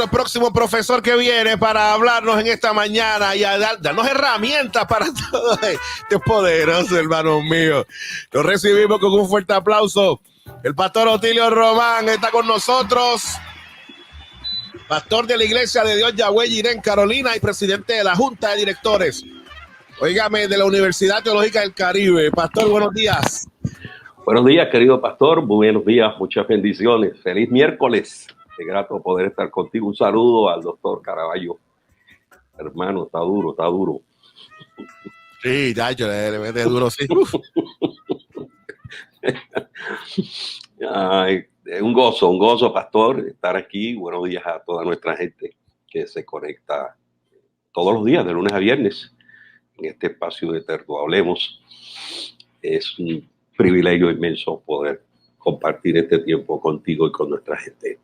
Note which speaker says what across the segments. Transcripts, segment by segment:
Speaker 1: nuestro próximo profesor que viene para hablarnos en esta mañana y a darnos herramientas para todo. Este es poderoso, hermanos míos. Lo recibimos con un fuerte aplauso. El pastor Otilio Román está con nosotros. Pastor de la Iglesia de Dios Yahweh Jireh, Carolina, y presidente de la Junta de Directores. Óigame, de la Universidad Teológica del Caribe. Pastor, buenos días.
Speaker 2: Buenos días, querido pastor. Muy buenos días, muchas bendiciones. Feliz miércoles. Qué grato poder estar contigo. Un saludo al doctor Caraballo. Hermano, está duro, está duro.
Speaker 1: Sí, ya, yo le mete duro, sí.
Speaker 2: Ay, un gozo, pastor, estar aquí. Buenos días a toda nuestra gente que se conecta todos los días, de lunes a viernes, en este espacio de Eterno Hablemos. Es un privilegio inmenso poder compartir este tiempo contigo y con nuestra gente.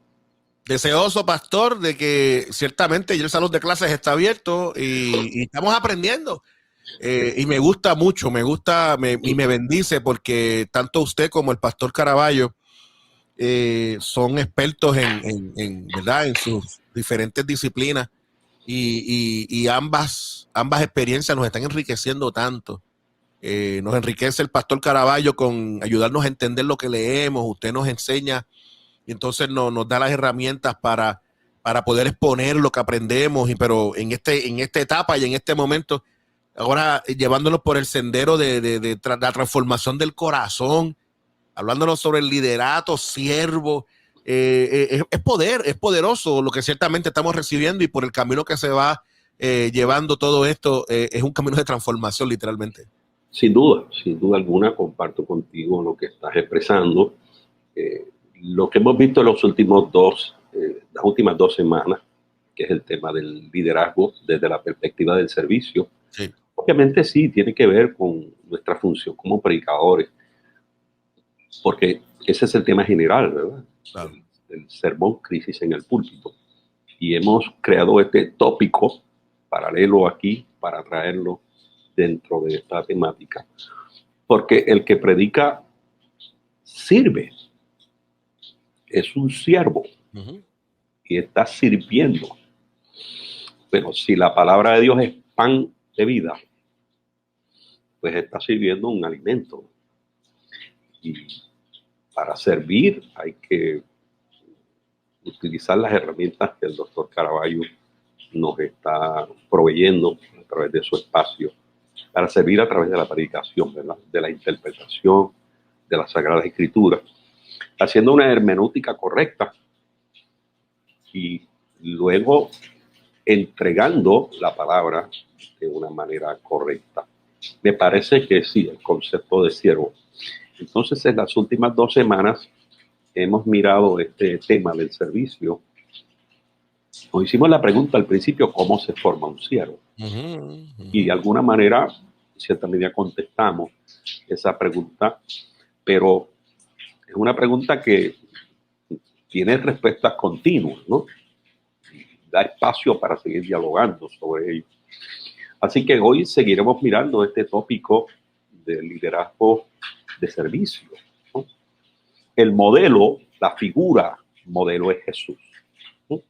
Speaker 1: Deseoso, pastor, de que ciertamente ya el salón de clases está abierto y estamos aprendiendo. Y me gusta mucho, y me bendice porque tanto usted como el pastor Caraballo son expertos ¿verdad? En sus diferentes disciplinas y ambas experiencias nos están enriqueciendo tanto. Nos enriquece el pastor Caraballo con ayudarnos a entender lo que leemos, usted nos enseña y entonces nos da las herramientas para poder exponer lo que aprendemos, pero en esta etapa y en este momento, ahora llevándonos por el sendero de la transformación del corazón, hablándonos sobre el liderato, siervo, es poder, es poderoso lo que ciertamente estamos recibiendo y por el camino que se va llevando todo esto, es un camino de transformación literalmente.
Speaker 2: Sin duda alguna, comparto contigo lo que estás expresando. Lo que hemos visto en las últimas 2 semanas, que es el tema del liderazgo desde la perspectiva del servicio,
Speaker 1: sí.
Speaker 2: Obviamente sí, tiene que ver con nuestra función como predicadores, porque ese es el tema general, ¿verdad?
Speaker 1: Claro.
Speaker 2: El sermón Crisis en el Púlpito. Y hemos creado este tópico paralelo aquí para traerlo dentro de esta temática, porque el que predica sirve, es un siervo y está sirviendo. Pero si la palabra de Dios es pan de vida, pues está sirviendo un alimento. Y para servir hay que utilizar las herramientas que el doctor Caraballo nos está proveyendo a través de su espacio, para servir a través de la predicación, ¿verdad? De la interpretación de las Sagradas Escrituras, haciendo una hermenéutica correcta y luego entregando la palabra de una manera correcta. Me parece que sí, el concepto de siervo. Entonces, en las últimas 2 semanas hemos mirado este tema del servicio. Nos hicimos la pregunta al principio, ¿cómo se forma un siervo? Y de alguna manera, en cierta medida, contestamos esa pregunta, pero es una pregunta que tiene respuestas continuas, ¿no? Da espacio para seguir dialogando sobre ello. Así que hoy seguiremos mirando este tópico del liderazgo de servicio, ¿no? El modelo, la figura modelo es Jesús, ¿no?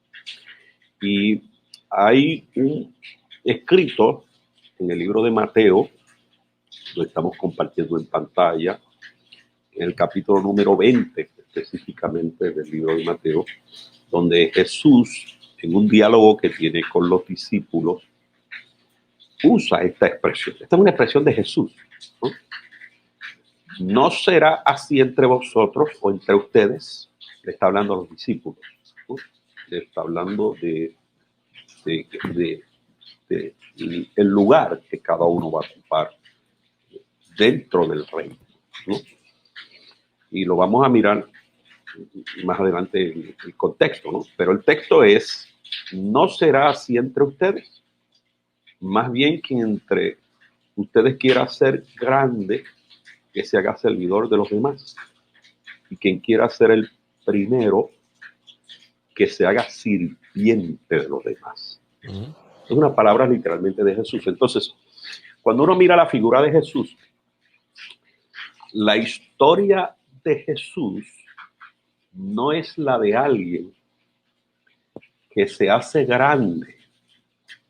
Speaker 2: Y hay un escrito en el libro de Mateo, lo estamos compartiendo en pantalla, en el capítulo número 20 específicamente del libro de Mateo, donde Jesús, en un diálogo que tiene con los discípulos, usa esta expresión. Esta es una expresión de Jesús, ¿no? No será así entre vosotros o entre ustedes, le está hablando a los discípulos, ¿no? Le está hablando de el lugar que cada uno va a ocupar dentro del reino, ¿no? Y lo vamos a mirar más adelante en el contexto, ¿no? Pero el texto es, no será así entre ustedes, más bien que entre ustedes quiera ser grande, que se haga servidor de los demás, y quien quiera ser el primero, que se haga sirviente de los demás. Es una palabra literalmente de Jesús. Entonces, cuando uno mira la figura de Jesús, la historia de Jesús no es la de alguien que se hace grande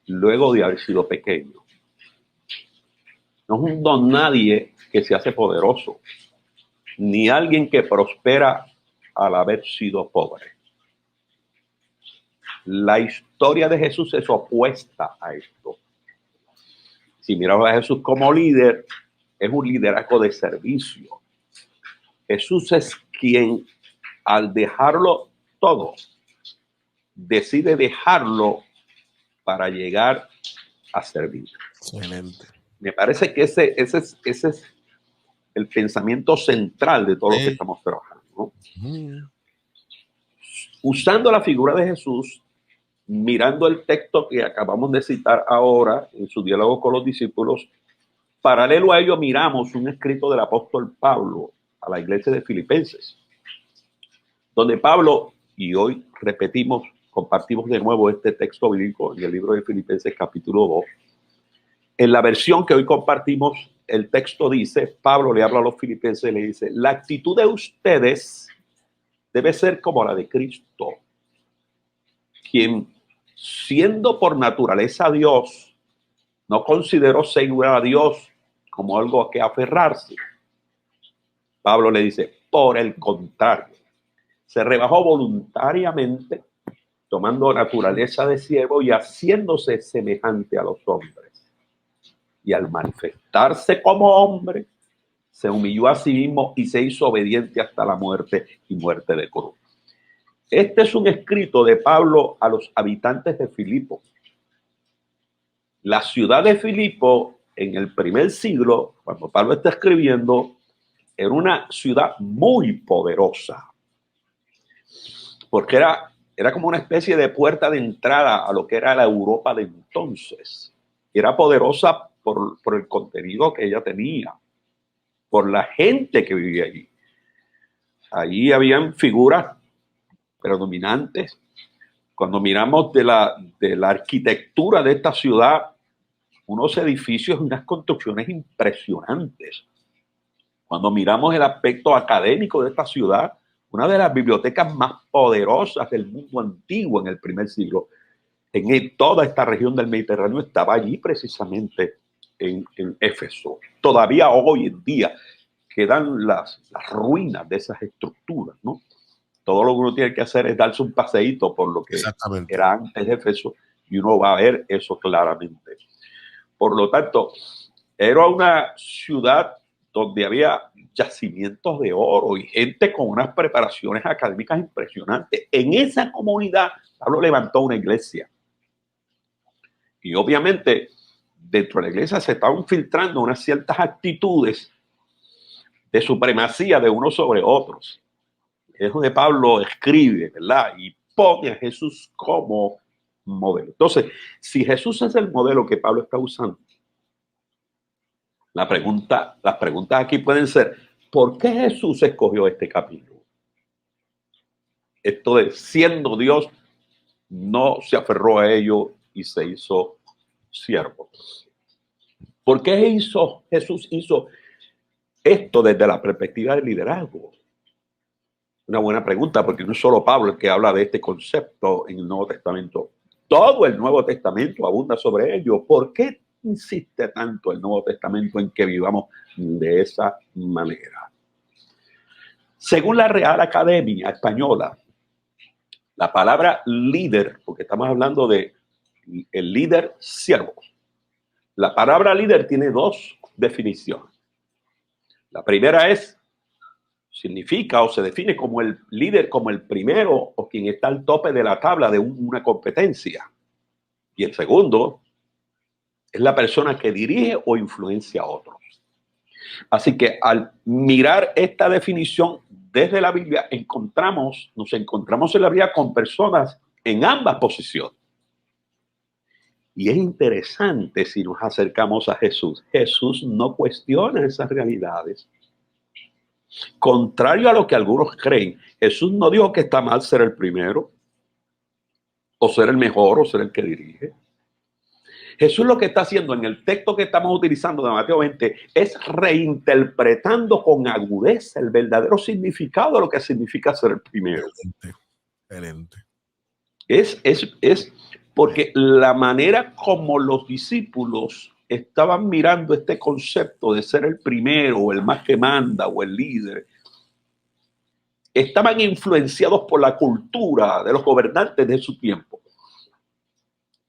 Speaker 2: luego de haber sido pequeño. No es un don nadie que se hace poderoso, ni alguien que prospera al haber sido pobre. La historia de Jesús es opuesta a esto. Si miramos a Jesús como líder, es un liderazgo de servicio. Jesús es quien, al dejarlo todo, decide dejarlo para llegar a servir.
Speaker 1: Excelente.
Speaker 2: Me parece que ese es el pensamiento central de todo lo que estamos trabajando, ¿no? Usando la figura de Jesús, mirando el texto que acabamos de citar ahora en su diálogo con los discípulos, paralelo a ello miramos un escrito del apóstol Pablo a la iglesia de Filipenses, donde Pablo, y hoy repetimos, compartimos de nuevo este texto bíblico en el libro de Filipenses capítulo 2. En la versión que hoy compartimos, el texto dice, Pablo le habla a los filipenses y le dice, la actitud de ustedes debe ser como la de Cristo, quien, siendo por naturaleza Dios, no consideró ser igual a Dios como algo a que aferrarse. Pablo le dice, por el contrario, se rebajó voluntariamente, tomando naturaleza de siervo y haciéndose semejante a los hombres. Y al manifestarse como hombre, se humilló a sí mismo y se hizo obediente hasta la muerte y muerte de cruz. Este es un escrito de Pablo a los habitantes de Filipo. La ciudad de Filipo, en el primer siglo, cuando Pablo está escribiendo, era una ciudad muy poderosa, porque era como una especie de puerta de entrada a lo que era la Europa de entonces. Era poderosa por el contenido que ella tenía, por la gente que vivía allí. Allí habían figuras predominantes. Cuando miramos de la arquitectura de esta ciudad, unos edificios y unas construcciones impresionantes. Cuando miramos el aspecto académico de esta ciudad, una de las bibliotecas más poderosas del mundo antiguo en el primer siglo, en toda esta región del Mediterráneo, estaba allí precisamente en Éfeso. Todavía hoy en día quedan las ruinas de esas estructuras, ¿no? Todo lo que uno tiene que hacer es darse un paseíto por lo que era antes de Éfeso y uno va a ver eso claramente. Por lo tanto, era una ciudad donde había yacimientos de oro y gente con unas preparaciones académicas impresionantes. En esa comunidad, Pablo levantó una iglesia. Y obviamente, dentro de la iglesia se estaban filtrando unas ciertas actitudes de supremacía de unos sobre otros. Es donde Pablo escribe, ¿verdad? Y pone a Jesús como modelo. Entonces, si Jesús es el modelo que Pablo está usando, las preguntas aquí pueden ser, ¿por qué Jesús escogió este camino? Esto de siendo Dios, no se aferró a ello y se hizo siervo. ¿Por qué Jesús hizo esto desde la perspectiva del liderazgo? Una buena pregunta, porque no es solo Pablo el que habla de este concepto en el Nuevo Testamento. Todo el Nuevo Testamento abunda sobre ello. ¿Por qué insiste tanto el Nuevo Testamento en que vivamos de esa manera? Según la Real Academia Española, la palabra líder, porque estamos hablando de el líder siervo, la palabra líder tiene dos definiciones. La primera significa o se define como el líder, como el primero o quien está al tope de la tabla de una competencia. Y el segundo es la persona que dirige o influencia a otros. Así que al mirar esta definición desde la Biblia, nos encontramos en la Biblia con personas en ambas posiciones. Y es interesante si nos acercamos a Jesús. Jesús no cuestiona esas realidades. Contrario a lo que algunos creen, Jesús no dijo que está mal ser el primero, o ser el mejor, o ser el que dirige. Jesús lo que está haciendo en el texto que estamos utilizando de Mateo 20 es reinterpretando con agudeza el verdadero significado de lo que significa ser el primero.
Speaker 1: Excelente.
Speaker 2: Es porque la manera como los discípulos estaban mirando este concepto de ser el primero, o el más que manda, o el líder, estaban influenciados por la cultura de los gobernantes de su tiempo.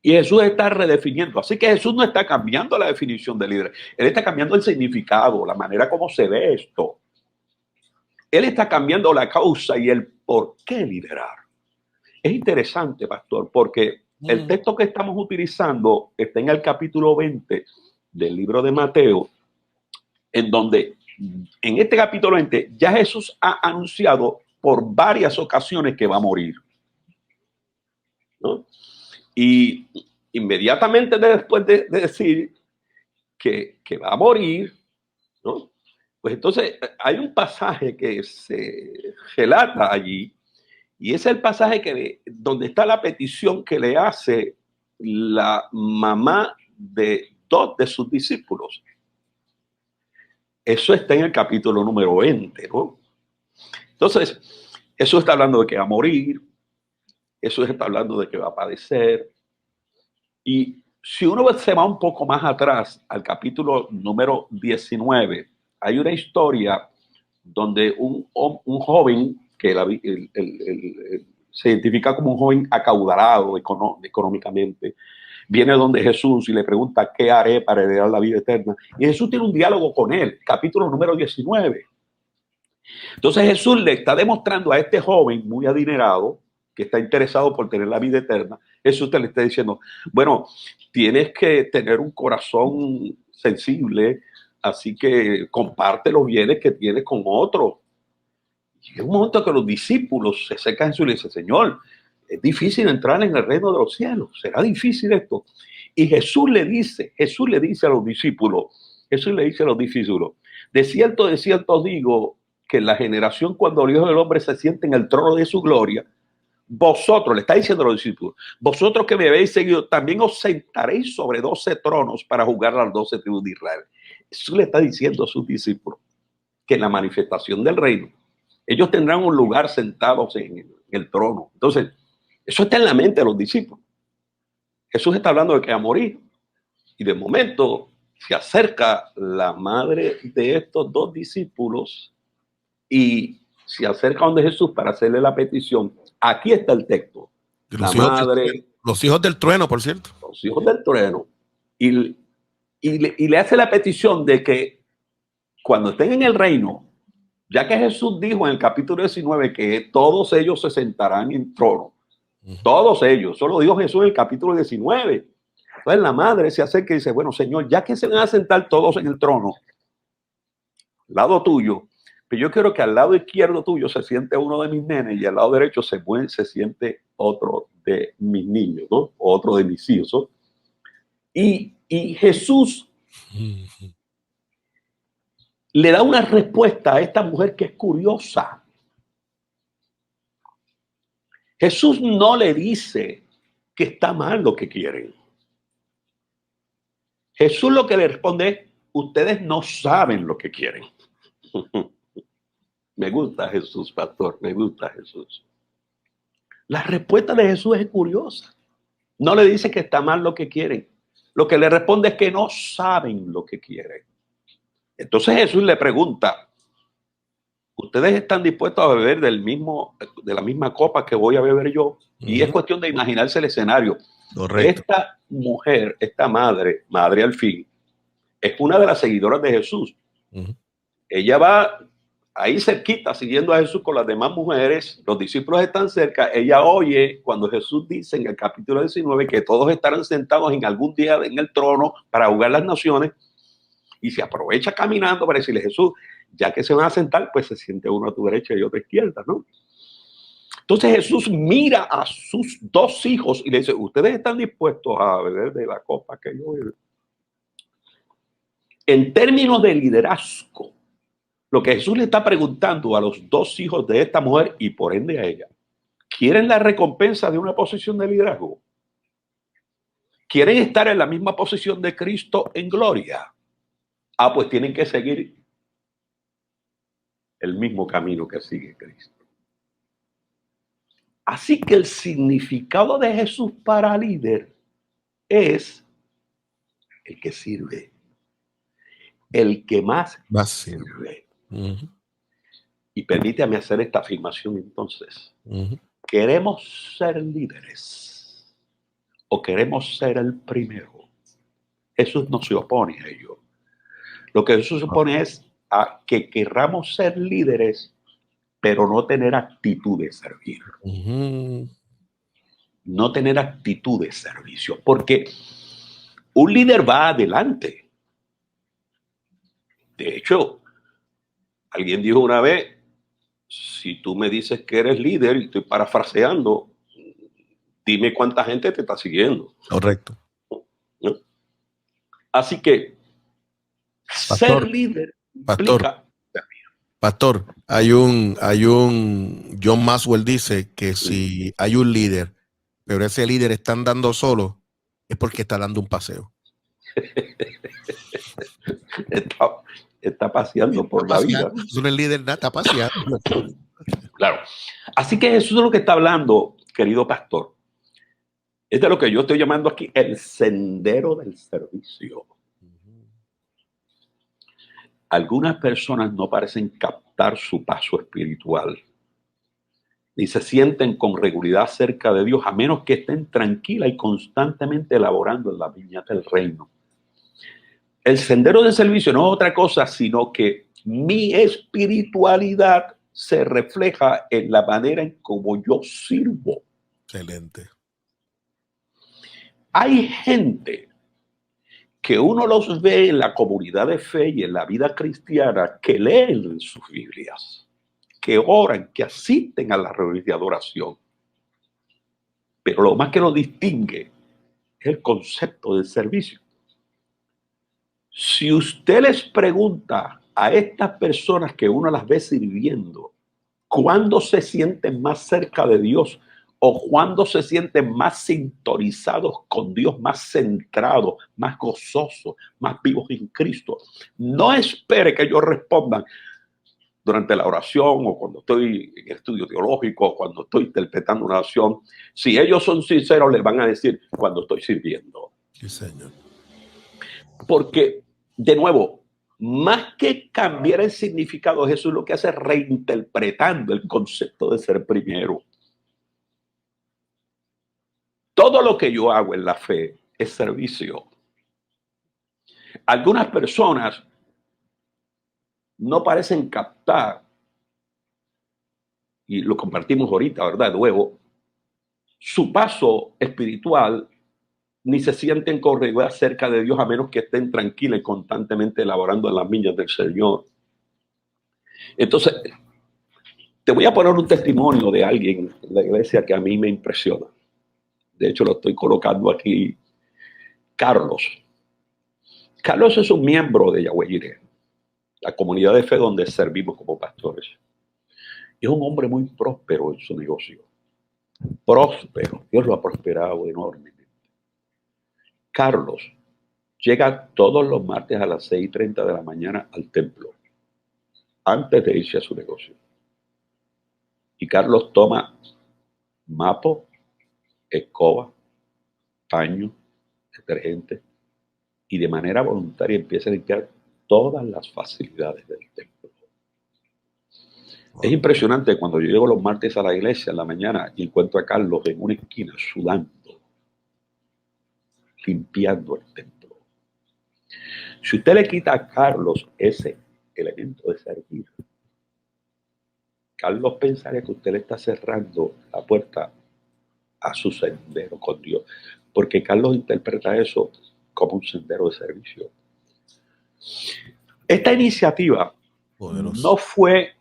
Speaker 2: Y Jesús está redefiniendo. Así que Jesús no está cambiando la definición de líder. Él está cambiando el significado, la manera como se ve esto. Él está cambiando la causa y el por qué liderar. Es interesante, pastor, porque el texto que estamos utilizando está en el capítulo 20 del libro de Mateo, en donde en este capítulo 20 ya Jesús ha anunciado por varias ocasiones que va a morir, ¿no? Y inmediatamente después de decir que va a morir, ¿no? Pues entonces hay un pasaje que se relata allí, y es el pasaje donde está la petición que le hace la mamá de dos de sus discípulos. Eso está en el capítulo número 20, ¿no? Entonces, eso está hablando de que va a morir, eso está hablando de que va a padecer. Y si uno se va un poco más atrás, al capítulo número 19, hay una historia donde un joven que se identifica como un joven acaudalado económicamente, viene donde Jesús y le pregunta qué haré para heredar la vida eterna. Y Jesús tiene un diálogo con él, capítulo número 19. Entonces Jesús le está demostrando a este joven muy adinerado, que está interesado por tener la vida eterna. Jesús le está diciendo, bueno, tienes que tener un corazón sensible, así que comparte los bienes que tienes con otros. Y llega un momento que los discípulos se acercan a Jesús y le dicen, Señor, es difícil entrar en el reino de los cielos, será difícil esto. Y Jesús le dice a los discípulos, de cierto os digo, que en la generación cuando el Hijo del Hombre se siente en el trono de su gloria, vosotros, le está diciendo a los discípulos, vosotros que me habéis seguido, también os sentaréis sobre 12 tronos para juzgar a las 12 tribus de Israel. Jesús le está diciendo a sus discípulos que en la manifestación del reino, ellos tendrán un lugar sentados en el trono. Entonces, eso está en la mente de los discípulos. Jesús está hablando de que va a morir. Y de momento se acerca la madre de estos dos discípulos y se acerca donde Jesús para hacerle la petición. Aquí está el texto. La madre.
Speaker 1: Los hijos del trueno, por cierto.
Speaker 2: Los hijos del trueno. Y le hace la petición de que cuando estén en el reino, ya que Jesús dijo en el capítulo 19 que todos ellos se sentarán en trono. Todos ellos. Eso lo dijo Jesús en el capítulo 19. Entonces la madre se acerca y dice, bueno, Señor, ya que se van a sentar todos en el trono, al lado tuyo, pero yo quiero que al lado izquierdo tuyo se siente uno de mis nenes y al lado derecho se siente otro de mis niños, ¿no? Otro de mis hijos, ¿no? Y Jesús le da una respuesta a esta mujer que es curiosa. Jesús no le dice que está mal lo que quieren. Jesús lo que le responde es, ustedes no saben lo que quieren. Me gusta Jesús, pastor, me gusta Jesús. La respuesta de Jesús es curiosa. No le dice que está mal lo que quieren. Lo que le responde es que no saben lo que quieren. Entonces Jesús le pregunta, ¿ustedes están dispuestos a beber de la misma copa que voy a beber yo? Y es cuestión de imaginarse el escenario. Correcto. Esta mujer, esta madre al fin, es una de las seguidoras de Jesús. Ella va ahí cerquita siguiendo a Jesús con las demás mujeres. Los discípulos están cerca. Ella oye cuando Jesús dice en el capítulo 19 que todos estarán sentados en algún día en el trono para juzgar las naciones. Y se aprovecha caminando para decirle, Jesús, ya que se van a sentar, pues se siente uno a tu derecha y otro a izquierda, ¿no? Entonces Jesús mira a sus dos hijos y le dice, ¿ustedes están dispuestos a beber de la copa que yo bebo? En términos de liderazgo, lo que Jesús le está preguntando a los dos hijos de esta mujer y por ende a ella, ¿quieren la recompensa de una posición de liderazgo? ¿Quieren estar en la misma posición de Cristo en gloria? Ah, pues tienen que seguir el mismo camino que sigue Cristo. Así que el significado de Jesús para líder es el que sirve, el que más sirve. Y permítame hacer esta afirmación entonces. ¿Queremos ser líderes o queremos ser el primero? Jesús no se opone a ello. Lo que Jesús se opone es a que querramos ser líderes, pero no tener actitud de servir. No tener actitud de servicio. Porque un líder va adelante. De hecho, alguien dijo una vez, si tú me dices que eres líder, y estoy parafraseando, dime cuánta gente te está siguiendo.
Speaker 1: Correcto.
Speaker 2: ¿No? Así que
Speaker 1: Pastor,
Speaker 2: ser líder implica...
Speaker 1: Pastor, hay un John Maxwell dice que si hay un líder, pero ese líder está andando solo, es porque está dando un paseo.
Speaker 2: Está paseando por la vida.
Speaker 1: Eso no es líder, nada, está paseando.
Speaker 2: Claro. Así que eso es lo que está hablando, querido pastor. Es de lo que yo estoy llamando aquí el sendero del servicio. Algunas personas no parecen captar su paso espiritual, ni se sienten con regularidad cerca de Dios, a menos que estén tranquilas y constantemente elaborando en la viña del reino. El sendero del servicio no es otra cosa, sino que mi espiritualidad se refleja en la manera en cómo yo sirvo.
Speaker 1: Excelente.
Speaker 2: Hay gente que uno los ve en la comunidad de fe y en la vida cristiana que leen sus Biblias, que oran, que asisten a la reunión de adoración. Pero lo más que los distingue es el concepto del servicio. Si usted les pregunta a estas personas que uno las ve sirviendo, ¿cuándo se sienten más cerca de Dios? ¿O cuándo se sienten más sintonizados con Dios, más centrados, más gozosos, más vivos en Cristo? No espere que ellos respondan durante la oración o cuando estoy en estudio teológico o cuando estoy interpretando una oración. Si ellos son sinceros, les van a decir cuando estoy sirviendo.
Speaker 1: Sí, Señor.
Speaker 2: Porque, de nuevo, más que cambiar el significado, Jesús lo que hace es reinterpretando el concepto de ser primero. Todo lo que yo hago en la fe es servicio. Algunas personas no parecen captar, y lo compartimos ahorita, ¿verdad? Luego, su paso espiritual, ni se sienten con regularidad cerca de Dios a menos que estén tranquilos y constantemente elaborando en las viñas del Señor. Entonces, te voy a poner un testimonio de alguien en la iglesia que a mí me impresiona. De hecho, lo estoy colocando aquí. Carlos. Carlos es un miembro de Yahweh Jireh, la comunidad de fe donde servimos como pastores. Y es un hombre muy próspero en su negocio. Próspero. Dios lo ha prosperado enormemente. Carlos llega todos los martes a las 6:30 de la mañana al templo, antes de irse a su negocio. Y Carlos toma mapo, escoba, paño, detergente, y de manera voluntaria empieza a limpiar todas las facilidades del templo. Es impresionante cuando yo llego los martes a la iglesia en la mañana y encuentro a Carlos en una esquina sudando, limpiando el templo. Si usted le quita a Carlos ese elemento de servir, Carlos pensaría que usted le está cerrando la puerta a su sendero con Dios, porque Carlos interpreta eso como un sendero de servicio. Esta iniciativa no fue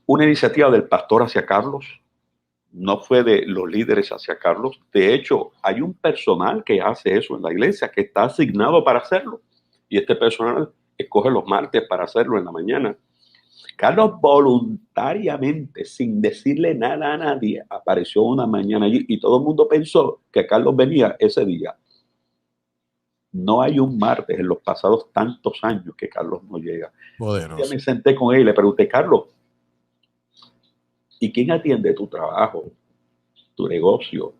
Speaker 2: una iniciativa del pastor hacia Carlos, no fue de los líderes hacia Carlos. De hecho, hay un personal que hace eso en la iglesia, que está asignado para hacerlo, y este personal escoge los martes para hacerlo en la mañana. Carlos voluntariamente, sin decirle nada a nadie, apareció una mañana allí y todo el mundo pensó que Carlos venía ese día. No hay un martes en los pasados tantos años que Carlos no llega. Ya me senté con él y le pregunté, Carlos, ¿y quién atiende tu trabajo, tu negocio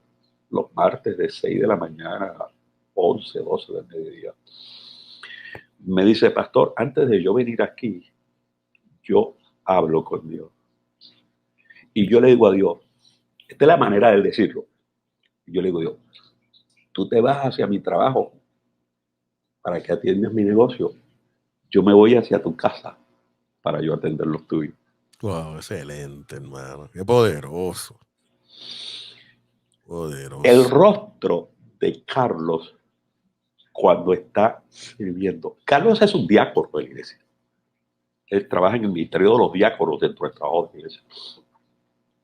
Speaker 2: los martes de 6 de la mañana a 11, 12 del mediodía. Me dice, pastor, antes de yo venir aquí, yo hablo con Dios. Y yo le digo a Dios, esta es la manera de decirlo. Yo le digo, Dios, tú te vas hacia mi trabajo para que atiendas mi negocio. Yo me voy hacia tu casa para yo atender los tuyos.
Speaker 1: Wow, excelente, hermano. Qué poderoso. Poderoso.
Speaker 2: El rostro de Carlos cuando está sirviendo. Carlos es un diácono de la iglesia. Él trabaja en el ministerio de los diáconos dentro del trabajo de la iglesia.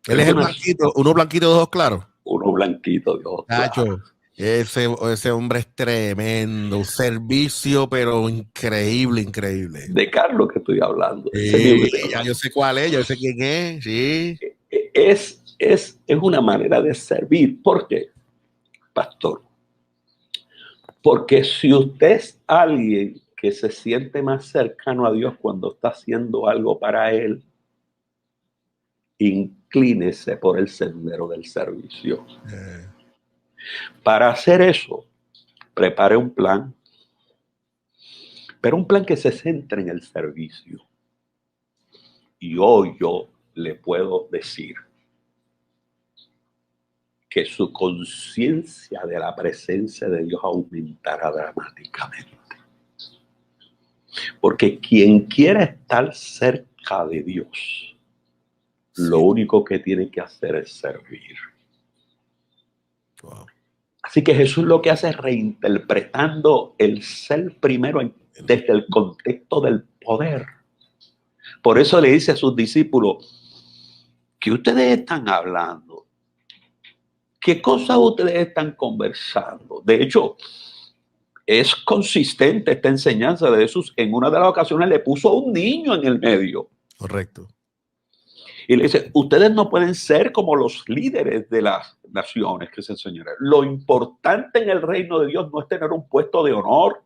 Speaker 1: Él es el blanquito, uno blanquito de ojos claros.
Speaker 2: Uno blanquito de ojos claros.
Speaker 1: Ese hombre es tremendo, un servicio, pero increíble, increíble.
Speaker 2: De Carlos que estoy hablando.
Speaker 1: Sí, ya yo sé cuál es, yo sé quién es. Sí.
Speaker 2: Es una manera de servir. ¿Por qué, pastor? Porque si usted es alguien que se siente más cercano a Dios cuando está haciendo algo para Él, inclínese por el sendero del servicio. Para hacer eso, prepare un plan, pero un plan que se centre en el servicio. Y hoy yo le puedo decir que su conciencia de la presencia de Dios aumentará dramáticamente. Porque quien quiera estar cerca de Dios, lo único que tiene que hacer es servir. Wow. Así que Jesús lo que hace es reinterpretando el ser primero desde el contexto del poder. Por eso le dice a sus discípulos, ¿qué ustedes están hablando? ¿Qué cosas ustedes están conversando? De hecho, es consistente esta enseñanza de Jesús. En una de las ocasiones le puso a un niño en el medio.
Speaker 1: Correcto.
Speaker 2: Y le dice, ustedes no pueden ser como los líderes de las naciones que se enseñarán. Lo importante en el reino de Dios no es tener un puesto de honor,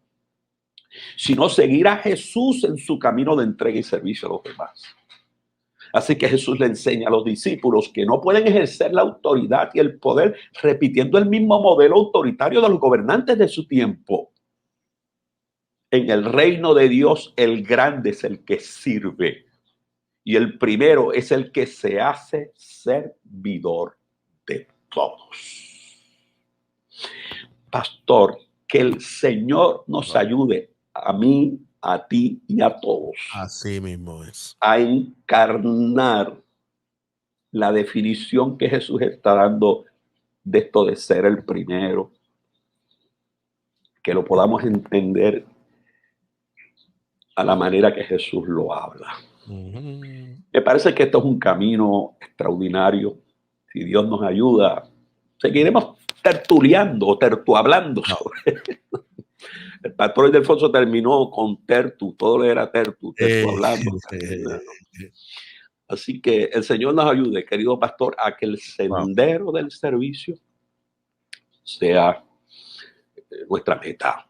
Speaker 2: sino seguir a Jesús en su camino de entrega y servicio a los demás. Así que Jesús le enseña a los discípulos que no pueden ejercer la autoridad y el poder repitiendo el mismo modelo autoritario de los gobernantes de su tiempo. En el reino de Dios, el grande es el que sirve. Y el primero es el que se hace servidor de todos. Pastor, que el Señor nos ayude a mí, a ti y a todos.
Speaker 1: Así mismo es.
Speaker 2: A encarnar la definición que Jesús está dando de esto de ser el primero. Que lo podamos entender a la manera que Jesús lo habla. Me parece que esto es un camino extraordinario. Si Dios nos ayuda, seguiremos tertuliando o tertuhablando sobre esto. El pastor Ildefonso terminó con tertu, todo era tertu hablando. Así que el Señor nos ayude, querido pastor, a que el sendero del servicio sea nuestra meta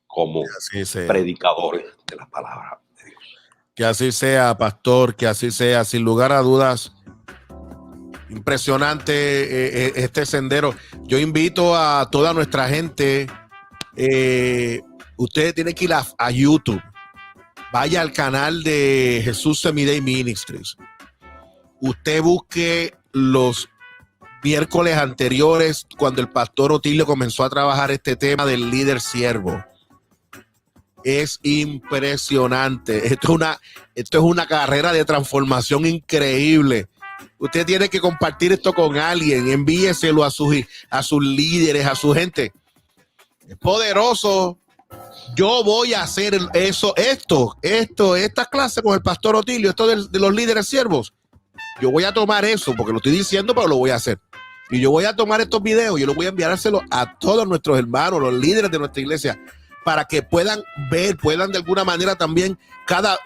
Speaker 2: como predicadores de la palabra.
Speaker 1: Que así sea, pastor, que así sea, sin lugar a dudas. Impresionante este sendero. Yo invito a toda nuestra gente. Ustedes tienen que ir a YouTube. Vaya al canal de Jesús Semiday Ministries. Usted busque los miércoles anteriores cuando el pastor Otilio comenzó a trabajar este tema del líder siervo. Es impresionante. Esto es una carrera de transformación increíble. Usted tiene que compartir esto con alguien. Envíeselo a sus líderes, a su gente. Es poderoso. Yo voy a hacer esta clase con el pastor Otilio, esto de los líderes siervos. Yo voy a tomar eso, porque lo estoy diciendo, pero lo voy a hacer. Y yo voy a tomar estos videos, yo los voy a enviárselo a todos nuestros hermanos, los líderes de nuestra iglesia, para que puedan ver, puedan de alguna manera también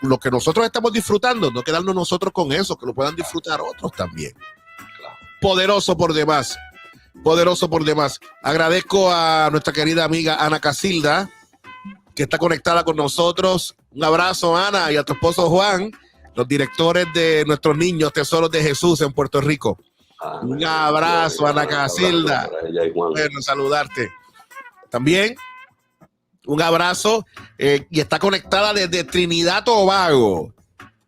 Speaker 1: lo que nosotros estamos disfrutando, no quedarnos nosotros con eso, que lo puedan disfrutar otros también. Poderoso por demás, poderoso por demás. Agradezco a nuestra querida amiga Ana Casilda, que está conectada con nosotros. Un abrazo, Ana, y a tu esposo Juan, los directores de nuestros niños Tesoros de Jesús en Puerto Rico. Un abrazo, Ana Casilda.
Speaker 2: Bueno,
Speaker 1: saludarte. También un abrazo y está conectada desde Trinidad Tobago.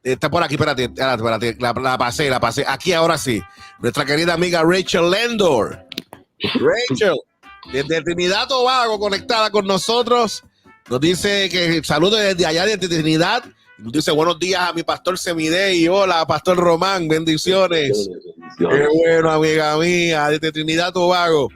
Speaker 1: Está por aquí, espérate, la pasé. Aquí ahora sí. Nuestra querida amiga Rachel Lendor. Rachel, desde Trinidad Tobago, conectada con nosotros. Nos dice que saludos desde allá, desde Trinidad. Nos dice buenos días a mi pastor Semidey. Hola, pastor Román, bendiciones. Qué bueno, amiga mía, desde Trinidad Tobago.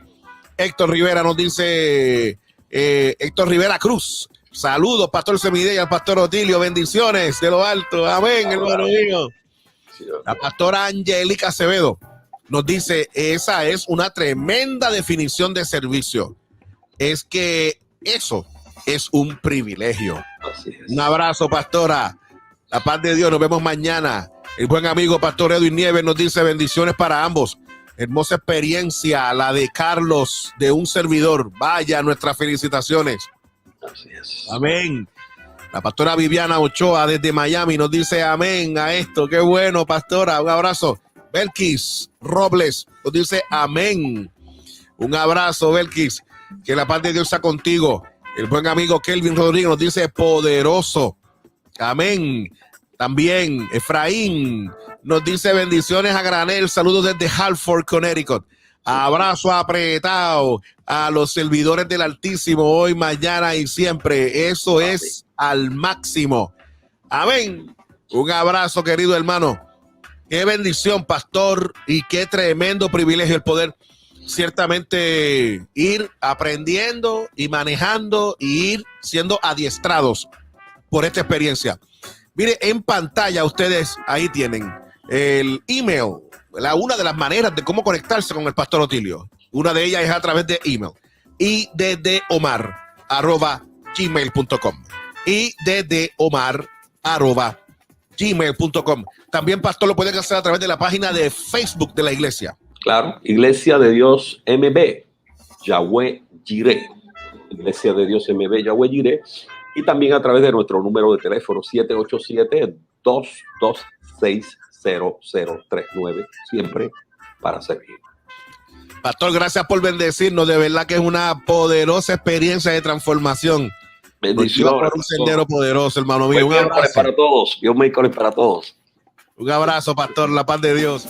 Speaker 1: Héctor Rivera nos dice, Héctor Rivera Cruz. Saludos, pastor Semidey y al pastor Otilio. Bendiciones de lo alto. Amén, hermano mío. La pastora Angélica Acevedo nos dice, esa es una tremenda definición de servicio. Es que eso es un privilegio. Un abrazo, pastora. La paz de Dios. Nos vemos mañana. El buen amigo pastor Edwin Nieves nos dice bendiciones para ambos. Hermosa experiencia la de Carlos, de un servidor. Vaya, nuestras felicitaciones.
Speaker 2: Así es.
Speaker 1: Amén. La pastora Viviana Ochoa desde Miami nos dice amén a esto. Qué bueno, pastora. Un abrazo. Belkis Robles nos dice amén. Un abrazo, Belkis. Que la paz de Dios sea contigo. El buen amigo Kelvin Rodríguez nos dice poderoso. Amén. También Efraín nos dice bendiciones a granel. Saludos desde Hartford, Connecticut. Abrazo apretado a los servidores del Altísimo hoy, mañana y siempre. Eso es al máximo. Amén. Un abrazo, querido hermano. Qué bendición, pastor, y qué tremendo privilegio el poder ciertamente ir aprendiendo y manejando y ir siendo adiestrados por esta experiencia. Mire, en pantalla ustedes ahí tienen el email, una de las maneras de cómo conectarse con el pastor Otilio. Una de ellas es a través de email. iddomar@gmail.com. iddomar@gmail.com. También, pastor, lo pueden hacer a través de la página de Facebook de la iglesia.
Speaker 2: Claro, Iglesia de Dios MB, Yahweh Jireh. Iglesia de Dios MB, Yahweh Jireh. Y también a través de nuestro número de teléfono 787-226-0039, siempre para servir.
Speaker 1: Pastor, gracias por bendecirnos. De verdad que es una poderosa experiencia de transformación.
Speaker 2: Bendiciones.
Speaker 1: Por un sendero poderoso, hermano mío.
Speaker 2: Un abrazo para todos. Dios miércoles para todos.
Speaker 1: Un abrazo, pastor. La paz de Dios.